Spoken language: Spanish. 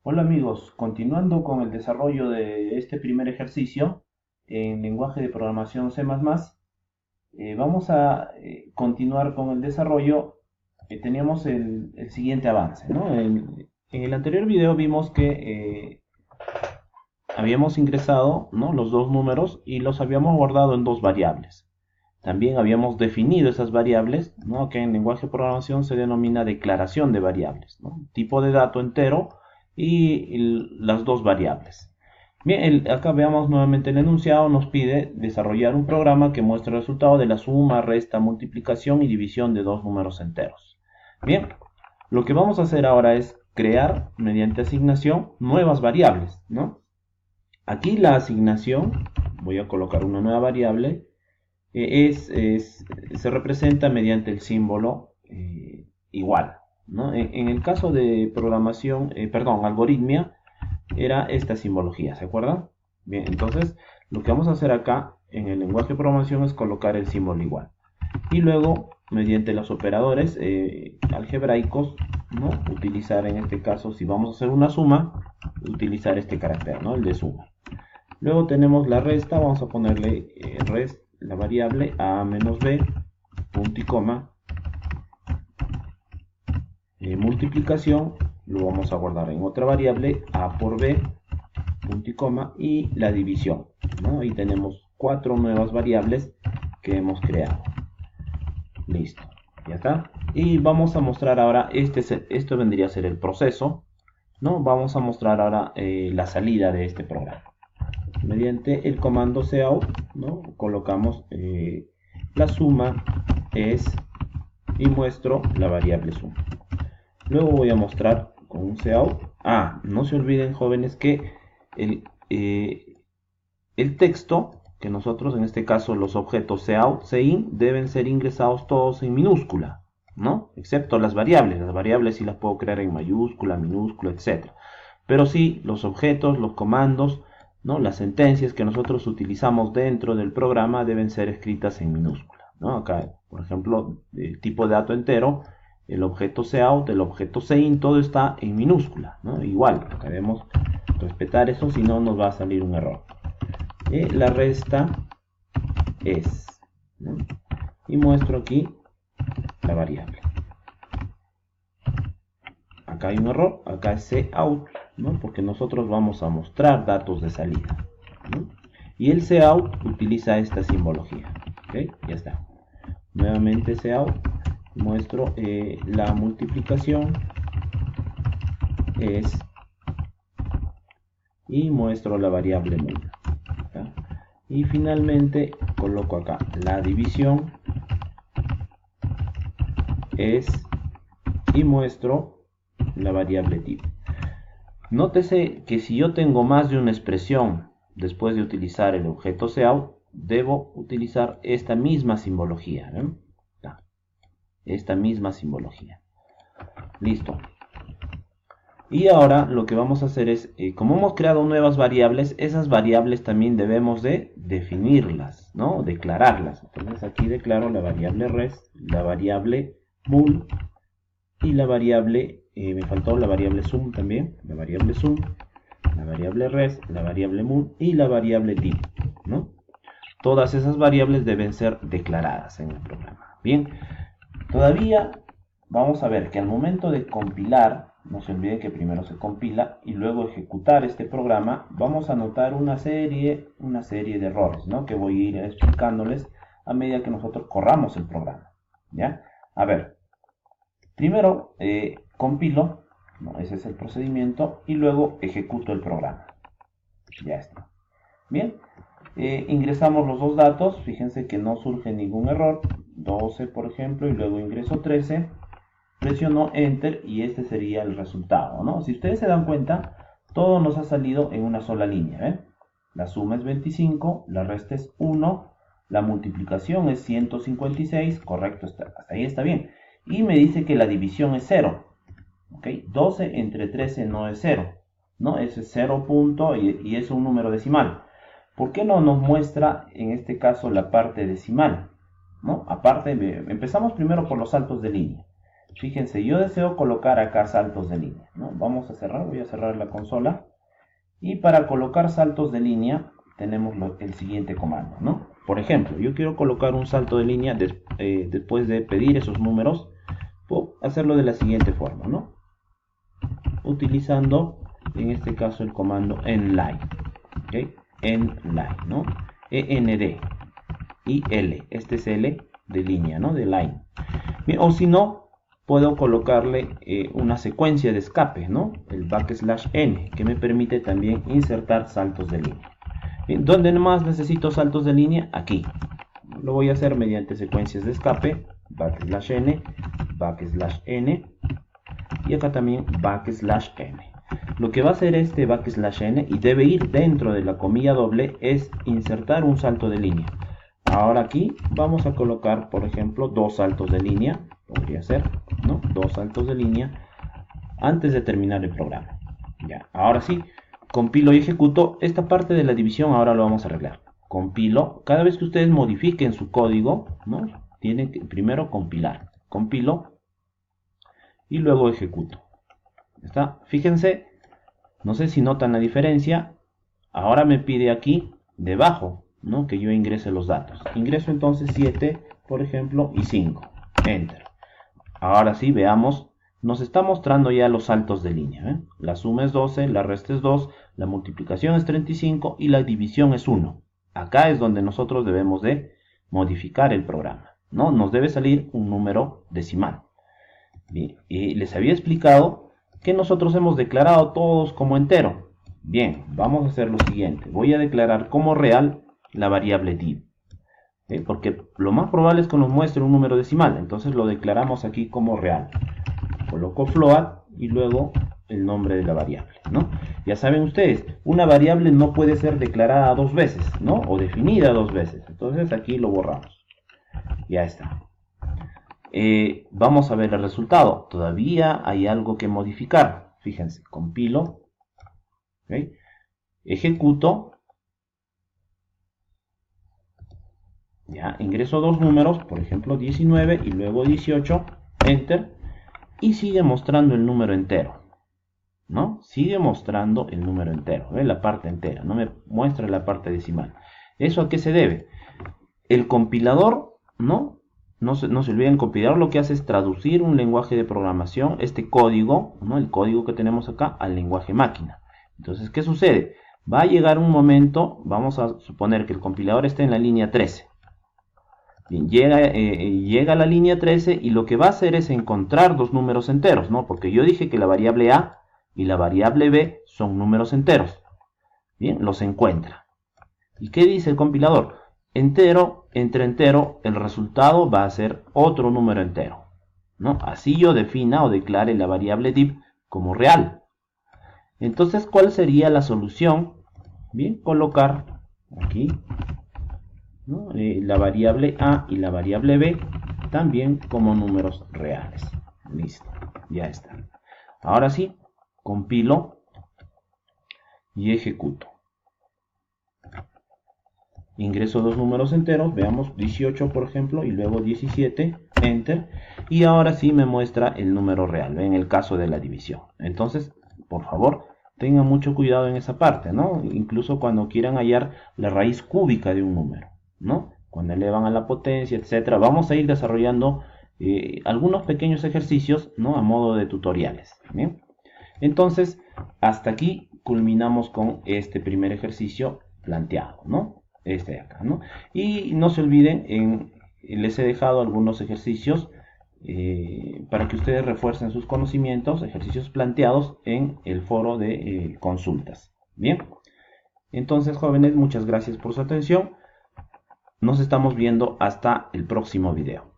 Hola amigos, continuando con el desarrollo de este primer ejercicio en lenguaje de programación C++, vamos a continuar con el desarrollo. Teníamos el siguiente avance, ¿no? En el anterior video vimos que habíamos ingresado, ¿no?, los dos números y los habíamos guardado en dos variables. También habíamos definido esas variables, ¿no?, que en lenguaje de programación se denomina declaración de variables, ¿no? Tipo de dato entero y las dos variables. Bien, acá veamos nuevamente el enunciado. Nos pide desarrollar un programa que muestre el resultado de la suma, resta, multiplicación y división de dos números enteros. Bien, lo que vamos a hacer ahora es crear mediante asignación nuevas variables, ¿no? Aquí la asignación, voy a colocar una nueva variable, se representa mediante el símbolo igual, ¿no? En el caso de programación, perdón, algoritmia, era esta simbología, ¿se acuerdan? Bien, entonces lo que vamos a hacer acá en el lenguaje de programación es colocar el símbolo igual. Y luego, mediante los operadores algebraicos, ¿no?, utilizar en este caso, si vamos a hacer una suma, utilizar este carácter, ¿no?, el de suma. Luego tenemos la resta, vamos a ponerle la variable a menos b, punto y coma. Multiplicación lo vamos a guardar en otra variable, a por b, punto y coma, y la división, ¿no? Ahí tenemos cuatro nuevas variables que hemos creado. Listo, ya está. Y vamos a mostrar ahora, esto vendría a ser el proceso, ¿no? Vamos a mostrar ahora la salida de este programa. Mediante el comando cout, ¿no?, colocamos la suma es y muestro la variable suma. Luego voy a mostrar con un cout. No se olviden, jóvenes, que el texto que nosotros, en este caso los objetos cout, cin, deben ser ingresados todos en minúscula, ¿no? Excepto las variables. Las variables sí las puedo crear en mayúscula, minúscula, etc. Pero sí, los objetos, los comandos, ¿no?, las sentencias que nosotros utilizamos dentro del programa deben ser escritas en minúscula, ¿no? Acá, por ejemplo, el tipo de dato entero, el objeto cout, el objeto cin, todo está en minúscula, ¿no? Igual, debemos respetar eso, si no nos va a salir un error. La resta es, ¿no?, y muestro aquí la variable. Acá hay un error, acá es cout, ¿no?, porque nosotros vamos a mostrar datos de salida, ¿no? Y el cout utiliza esta simbología. ¿Okay? Ya está. Nuevamente cout, muestro la multiplicación es y muestro la variable mul. ¿Okay? Y finalmente coloco acá la división es y muestro la variable tipo. Nótese que si yo tengo más de una expresión después de utilizar el objeto cout, debo utilizar esta misma simbología, ¿ven? Esta misma simbología. Listo. Y ahora lo que vamos a hacer es, como hemos creado nuevas variables, esas variables también debemos de definirlas, ¿no?, declararlas. Entonces aquí declaro la variable res, la variable mul y la variable, me faltó la variable sum también, la variable sum, la variable res, la variable mul y la variable tipo, ¿no? Todas esas variables deben ser declaradas en el programa. Bien, todavía vamos a ver que al momento de compilar, no se olviden que primero se compila y luego ejecutar este programa, vamos a notar una serie de errores, ¿no?, que voy a ir explicándoles a medida que nosotros corramos el programa, ¿ya? A ver, primero compilo, ¿no?, ese es el procedimiento, y luego ejecuto el programa. Ya está. Bien, ingresamos los dos datos, fíjense que no surge ningún error, 12 por ejemplo, y luego ingreso 13, presiono Enter y este sería el resultado, ¿no? Si ustedes se dan cuenta, todo nos ha salido en una sola línea, ¿ven? La suma es 25, la resta es 1, la multiplicación es 156, correcto, hasta ahí está bien. Y me dice que la división es 0, ¿ok? 12 entre 13 no es 0, ¿no? Ese es 0 punto y es un número decimal. ¿Por qué no nos muestra en este caso la parte decimal? ¿No? Aparte, empezamos primero por los saltos de línea. Fíjense, yo deseo colocar acá saltos de línea, ¿no? Vamos a cerrar, voy a cerrar la consola. Y para colocar saltos de línea tenemos el siguiente comando, ¿no? Por ejemplo, yo quiero colocar un salto de línea después de pedir esos números. Puedo hacerlo de la siguiente forma, ¿no? Utilizando, en este caso, el comando enline, ¿ok? Enline, ¿no? END y L, este es L de línea, ¿no? De line. Bien, o si no, puedo colocarle una secuencia de escape, ¿no? El \n, que me permite también insertar saltos de línea. Bien, ¿dónde más necesito saltos de línea? Aquí. Lo voy a hacer mediante secuencias de escape, \n, y acá también \n. Lo que va a hacer este \n, y debe ir dentro de la comilla doble, es insertar un salto de línea. Ahora aquí vamos a colocar, por ejemplo, dos saltos de línea, podría ser, ¿no? Dos saltos de línea antes de terminar el programa. Ya, ahora sí, compilo y ejecuto. Esta parte de la división ahora lo vamos a arreglar. Compilo, cada vez que ustedes modifiquen su código, ¿no? Tienen que primero compilar. Compilo y luego ejecuto. ¿Está? Fíjense, no sé si notan la diferencia. Ahora me pide aquí debajo, ¿no? Que yo ingrese los datos. Ingreso entonces 7, por ejemplo, y 5. Enter. Ahora sí, veamos. Nos está mostrando ya los saltos de línea, ¿eh? La suma es 12, la resta es 2, la multiplicación es 35 y la división es 1. Acá es donde nosotros debemos de modificar el programa, ¿no? Nos debe salir un número decimal. Bien, y les había explicado que nosotros hemos declarado todos como entero. Bien, vamos a hacer lo siguiente. Voy a declarar como real la variable div. Porque lo más probable es que nos muestre un número decimal. Entonces lo declaramos aquí como real. Coloco float y luego el nombre de la variable, ¿no? Ya saben ustedes, una variable no puede ser declarada dos veces, ¿no? O definida dos veces. Entonces aquí lo borramos. Ya está. Vamos a ver el resultado. Todavía hay algo que modificar. Fíjense, compilo, ¿okay? Ejecuto, ya ingreso dos números, por ejemplo 19 y luego 18, enter, y sigue mostrando el número entero, ¿no? Sigue mostrando el número entero, ¿ve? La parte entera, no me muestra la parte decimal. ¿Eso a qué se debe? El compilador, ¿no? No se olviden, el compilador lo que hace es traducir un lenguaje de programación, este código, ¿no? El código que tenemos acá, al lenguaje máquina. Entonces, ¿qué sucede? Va a llegar un momento, vamos a suponer que el compilador esté en la línea 13. Bien, llega a la línea 13 y lo que va a hacer es encontrar dos números enteros, ¿no? Porque yo dije que la variable A y la variable B son números enteros. Bien, los encuentra. ¿Y qué dice el compilador? Entero entre entero, el resultado va a ser otro número entero, ¿no? Así yo defina o declare la variable div como real. Entonces, ¿cuál sería la solución? Bien, colocar aquí, ¿no? La variable A y la variable B también como números reales. Listo, ya está. Ahora sí, compilo y ejecuto. Ingreso dos números enteros, veamos 18 por ejemplo y luego 17, enter, y ahora sí me muestra el número real, en el caso de la división. Entonces, por favor, tengan mucho cuidado en esa parte, ¿no? Incluso cuando quieran hallar la raíz cúbica de un número, ¿no? Cuando elevan a la potencia, etcétera. Vamos a ir desarrollando algunos pequeños ejercicios, ¿no? A modo de tutoriales, ¿bien? Entonces, hasta aquí culminamos con este primer ejercicio planteado, ¿no? Este de acá, ¿no? Y no se olviden, les he dejado algunos ejercicios para que ustedes refuercen sus conocimientos, ejercicios planteados en el foro de consultas. Bien, entonces jóvenes, muchas gracias por su atención. Nos estamos viendo hasta el próximo video.